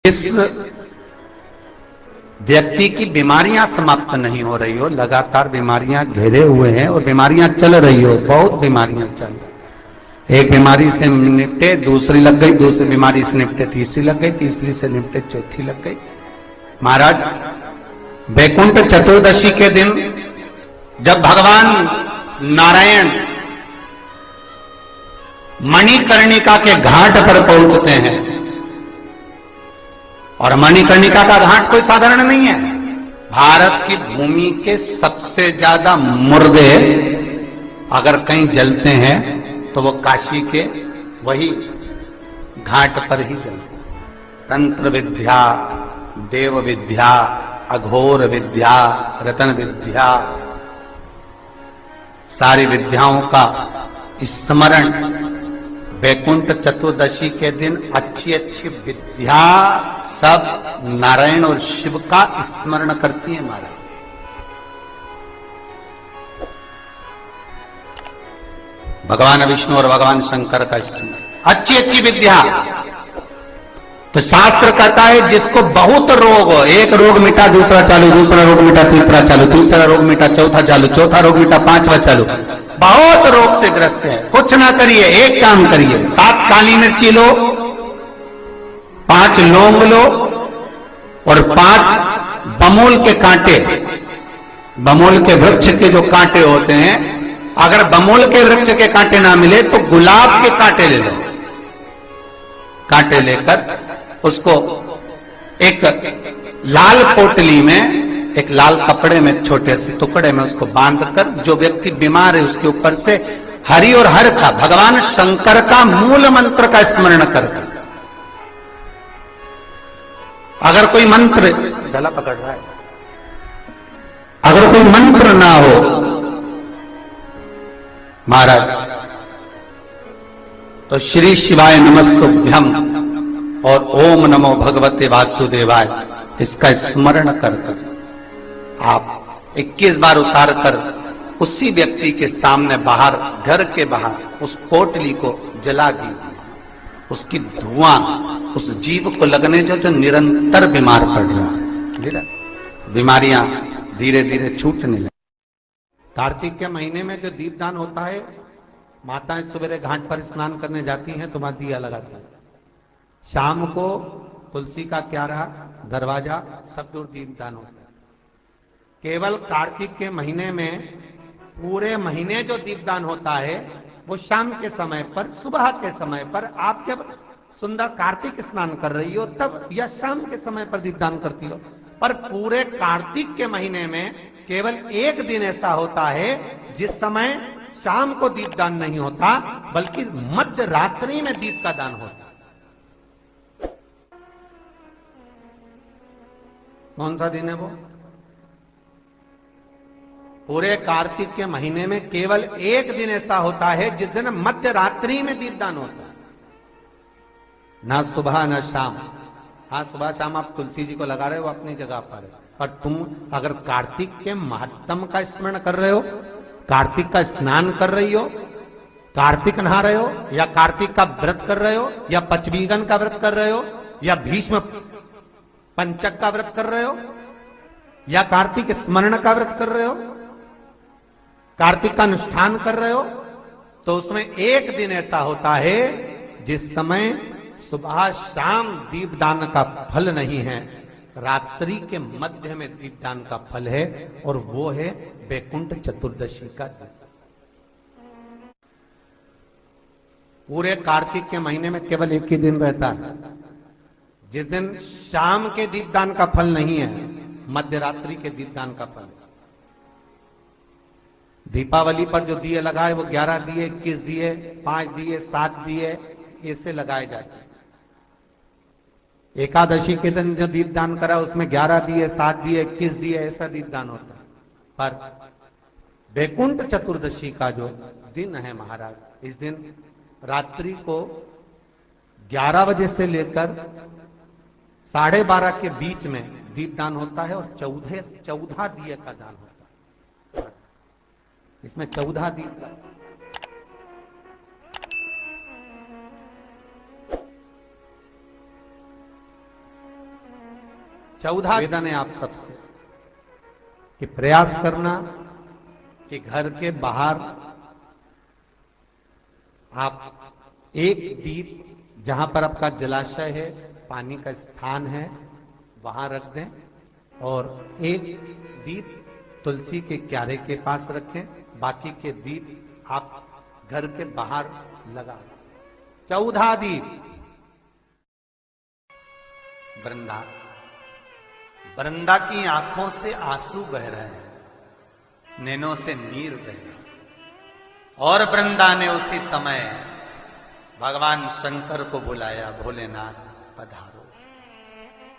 इस व्यक्ति की बीमारियां समाप्त नहीं हो रही हो, लगातार बीमारियां घेरे हुए हैं और बीमारियां चल रही हो, बहुत बीमारियां चल रही। एक बीमारी से निपटे, दूसरी लग गई, दूसरी बीमारी से निपटे, तीसरी लग गई, तीसरी से निपटे, चौथी लग गई। महाराज, वैकुंठ चतुर्दशी के दिन जब भगवान नारायण मणिकर्णिका के घाट पर पहुंचते हैं, और मणिकर्णिका का घाट कोई साधारण नहीं है। भारत की भूमि के सबसे ज्यादा मुर्दे अगर कहीं जलते हैं तो वो काशी के वही घाट पर ही जलते। तंत्र विद्या, देव विद्या, अघोर विद्या, रतन विद्या, सारी विद्याओं का स्मरण वैकुंठ चतुर्दशी के दिन अच्छी अच्छी विद्या सब नारायण और शिव का स्मरण करती है। महाराज, भगवान विष्णु और भगवान शंकर का स्मरण, अच्छी अच्छी विद्या। तो शास्त्र कहता है जिसको बहुत रोग हो, एक रोग मिटा दूसरा चालू, दूसरा रोग मिटा तीसरा चालू, तीसरा रोग मिटा चौथा चालू, चौथा रोग मिटा पांचवा चालू, बहुत रोग से ग्रस्त है। कुछ ना करिए, एक काम करिए, 7 काली मिर्ची लो, 5 लौंग लो और 5 बमोल के कांटे, बमोल के वृक्ष के जो कांटे होते हैं, अगर बमोल के वृक्ष के कांटे ना मिले तो गुलाब के कांटे ले लो। कांटे लेकर उसको एक लाल पोटली में, एक लाल कपड़े में, छोटे से टुकड़े में उसको बांधकर, जो व्यक्ति बीमार है उसके ऊपर से हरि और हर का, भगवान शंकर का मूल मंत्र का स्मरण करकर, अगर कोई मंत्र, गला पकड़ रहा है, अगर कोई मंत्र ना हो महाराज, तो श्री शिवाय नमस्तुभ्यम और ओम नमो भगवते वासुदेवाय, इसका स्मरण कर कर आप 21 बार उतार कर उसी व्यक्ति के सामने बाहर, घर के बाहर उस पोटली को जला दीजिए। उसकी धुआं उस जीव को लगने जो निरंतर बीमार पड़ रहा है, बीमारियां धीरे धीरे छूटने लगी। कार्तिक के महीने में जो दीपदान होता है, माताएं सवेरे घाट पर स्नान करने जाती हैं तो वहां दिया लगाती हैं। शाम को तुलसी का क्यारा, दरवाजा सब दूर दीपदान होता है। केवल कार्तिक के महीने में, पूरे महीने जो दीपदान होता है वो शाम के समय पर, सुबह के समय पर, आप जब सुंदर कार्तिक स्नान कर रही हो तब, या शाम के समय पर दीपदान करती हो। पर पूरे कार्तिक के महीने में केवल एक दिन ऐसा होता है जिस समय शाम को दीपदान नहीं होता, बल्कि मध्य रात्रि में दीप का दान होता। कौन सा दिन है वो? पूरे कार्तिक के महीने में केवल एक दिन ऐसा होता है जिस दिन मध्य रात्रि में दीपदान होता है, ना सुबह ना शाम। हाँ, सुबह शाम आप तुलसी जी को लगा रहे हो अपनी जगह पर, और तुम अगर कार्तिक के महत्तम का स्मरण कर रहे हो, कार्तिक का स्नान कर रही हो, कार्तिक नहा रहे हो, या कार्तिक का व्रत कर रहे हो, या पचवीगन का व्रत कर रहे हो, या भीष्म पंचक का व्रत कर रहे हो, या कार्तिक स्मरण का व्रत कर रहे हो, कार्तिक का अनुष्ठान कर रहे हो, तो उसमें एक दिन ऐसा होता है जिस समय सुबह शाम दीपदान का फल नहीं है, रात्रि के मध्य में दीपदान का फल है, और वो है वैकुंठ चतुर्दशी का दिन। पूरे कार्तिक के महीने में केवल एक ही दिन रहता है जिस दिन शाम के दीपदान का फल नहीं है, मध्य रात्रि के दीपदान का फल है। दीपावली पर जो दिए लगाए वो 11 दिए, 21 दिए, 5 दिए, 7 दिए, ऐसे लगाए जाते हैं। एकादशी के दिन जो दीपदान करा उसमें 11 दिए, 7 दिए, 21 दिए, ऐसा दीपदान होता है। पर वैकुंठ चतुर्दशी का जो दिन है महाराज, इस दिन रात्रि को 11 बजे से लेकर 12:30 के बीच में दीपदान होता है, और 14 दिए का दान होता है। इसमें 14 दीप, 14 निवेदन है आप सबसे कि प्रयास करना कि घर के बाहर आप एक दीप, जहां पर आपका जलाशय है, पानी का स्थान है, वहां रख दें और एक दीप तुलसी के क्यारे के पास रखें। बाकी के दीप आप घर के बाहर लगा दें। 14 दीप। वृंदा की आंखों से आंसू बह रहे हैं, नैनों से नीर बह रहे हैं। और वृंदा ने उसी समय भगवान शंकर को बुलाया, भोलेनाथ पधारो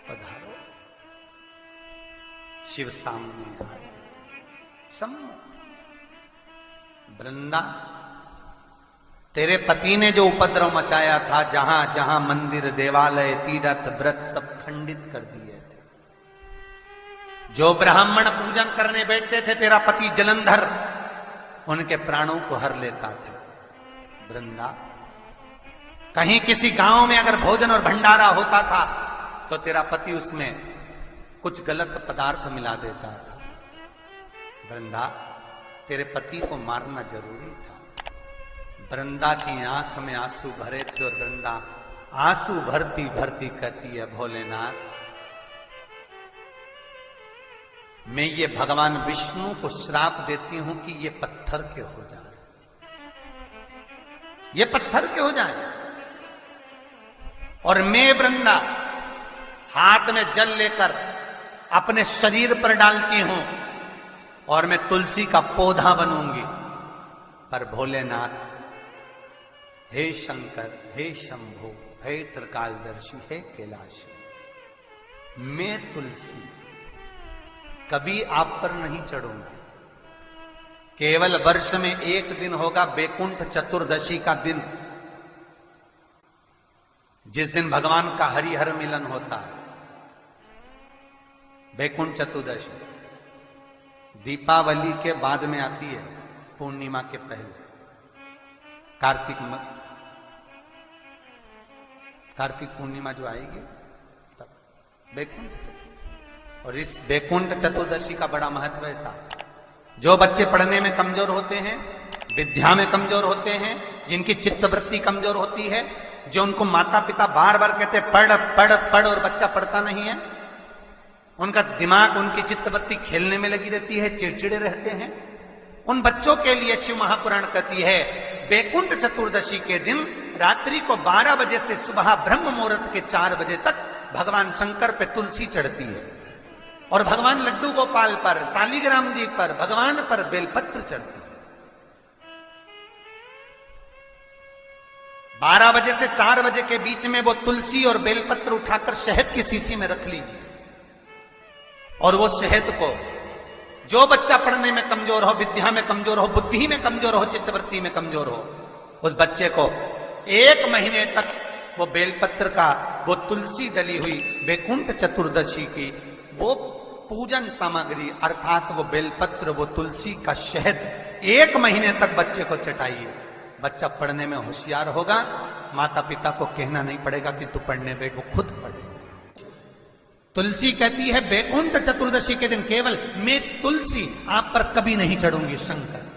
पधारो। शिव सामने आए। वृंदा, तेरे पति ने जो उपद्रव मचाया था, जहां जहां मंदिर, देवालय, तीर्थ, व्रत सब खंडित कर दिए थे। जो ब्राह्मण पूजन करने बैठते थे, तेरा पति जलंधर उनके प्राणों को हर लेता था। वृंदा, कहीं किसी गांव में अगर भोजन और भंडारा होता था तो तेरा पति उसमें कुछ गलत पदार्थ मिला देता था। वृंदा, तेरे पति को मारना जरूरी था। वृंदा की आंख में आंसू भरे थे और वृंदा आंसू भरती भरती कहती है, भोलेनाथ, मैं ये भगवान विष्णु को श्राप देती हूं कि ये पत्थर के हो जाए, ये पत्थर के हो जाए। और मैं वृंदा हाथ में जल लेकर अपने शरीर पर डालती हूं और मैं तुलसी का पौधा बनूंगी। पर भोलेनाथ, हे शंकर, हे शंभो, हे त्रिकालदर्शी, हे कैलाशी, मैं तुलसी कभी आप पर नहीं चढ़ूंगा। केवल वर्ष में एक दिन होगा, बैकुंठ चतुर्दशी का दिन, जिस दिन भगवान का हरिहर मिलन होता है। बैकुंठ चतुर्दशी दीपावली के बाद में आती है, पूर्णिमा के पहले, कार्तिक पूर्णिमा जो आएगी तब बैकुंठ चतुर्दशी। और इस बैकुंठ चतुर्दशी का बड़ा महत्व है साहब। जो बच्चे पढ़ने में कमजोर होते हैं, विद्या में कमजोर होते हैं, जिनकी चित्तवृत्ति कमजोर होती है, जो उनको माता पिता बार बार कहते पढ़ पढ़ पढ़ और बच्चा पढ़ता नहीं है, उनका दिमाग, उनकी चित्तवृत्ति खेलने में लगी रहती है, चिड़चिड़े रहते हैं, उन बच्चों के लिए शिव महापुराण कहती है, बैकुंठ चतुर्दशी के दिन रात्रि को 12 बजे से सुबह ब्रह्म मुहूर्त के 4 बजे तक भगवान शंकर पे तुलसी चढ़ती है और भगवान लड्डू गोपाल पर, शालिग्राम जी पर, भगवान पर बेलपत्र चढ़ती है। 12 बजे से 4 बजे के बीच में वो तुलसी और बेलपत्र उठाकर शहद की शीशी में रख लीजिए और वो शहद को, जो बच्चा पढ़ने में कमजोर हो, विद्या में कमजोर हो, बुद्धि में कमजोर हो, चित्तवृत्ति में कमजोर हो, उस बच्चे को 1 महीने तक वो बेलपत्र का, वो तुलसी डली हुई बैकुंठ चतुर्दशी की वो पूजन सामग्री अर्थात वो बेलपत्र, वो तुलसी का शहद 1 महीने तक बच्चे को चटाइए। बच्चा पढ़ने में होशियार होगा, माता पिता को कहना नहीं पड़ेगा कि तू पढ़ने बैठ, वो खुद पढ़ेगा। तुलसी कहती है बैकुंठ चतुर्दशी के दिन केवल मैं तुलसी आप पर कभी नहीं चढ़ूंगी शंकर।